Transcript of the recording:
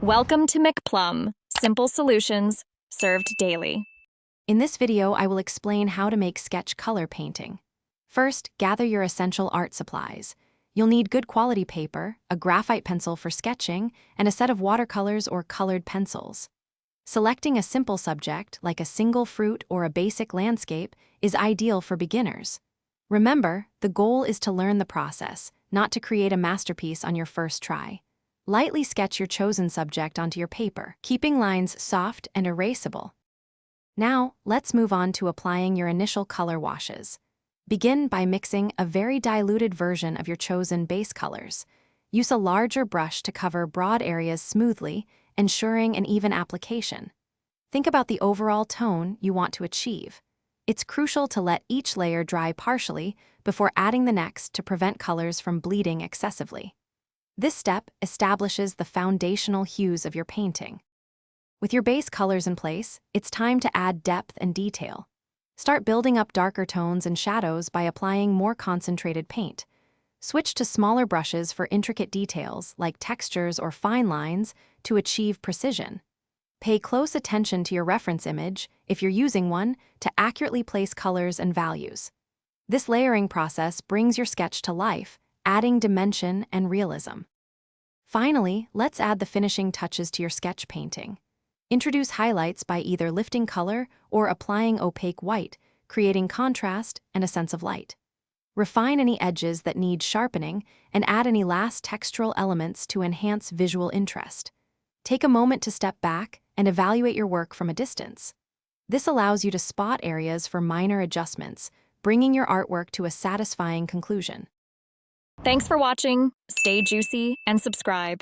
Welcome to McPlum, simple solutions served daily. In this video, I will explain how to make sketch color painting. First, gather your essential art supplies. You'll need good quality paper, a graphite pencil for sketching, and a set of watercolors or colored pencils. Selecting a simple subject, like a single fruit or a basic landscape, is ideal for beginners. Remember, the goal is to learn the process, not to create a masterpiece on your first try. Lightly sketch your chosen subject onto your paper, keeping lines soft and erasable. Now, let's move on to applying your initial color washes. Begin by mixing a very diluted version of your chosen base colors. Use a larger brush to cover broad areas smoothly, ensuring an even application. Think about the overall tone you want to achieve. It's crucial to let each layer dry partially before adding the next to prevent colors from bleeding excessively. This step establishes the foundational hues of your painting. With your base colors in place, it's time to add depth and detail. Start building up darker tones and shadows by applying more concentrated paint. Switch to smaller brushes for intricate details like textures or fine lines to achieve precision. Pay close attention to your reference image, if you're using one, to accurately place colors and values. This layering process brings your sketch to life, adding dimension and realism. Finally, let's add the finishing touches to your sketch painting. Introduce highlights by either lifting color or applying opaque white, creating contrast and a sense of light. Refine any edges that need sharpening and add any last textural elements to enhance visual interest. Take a moment to step back and evaluate your work from a distance. This allows you to spot areas for minor adjustments, bringing your artwork to a satisfying conclusion. Thanks for watching. Stay juicy and subscribe.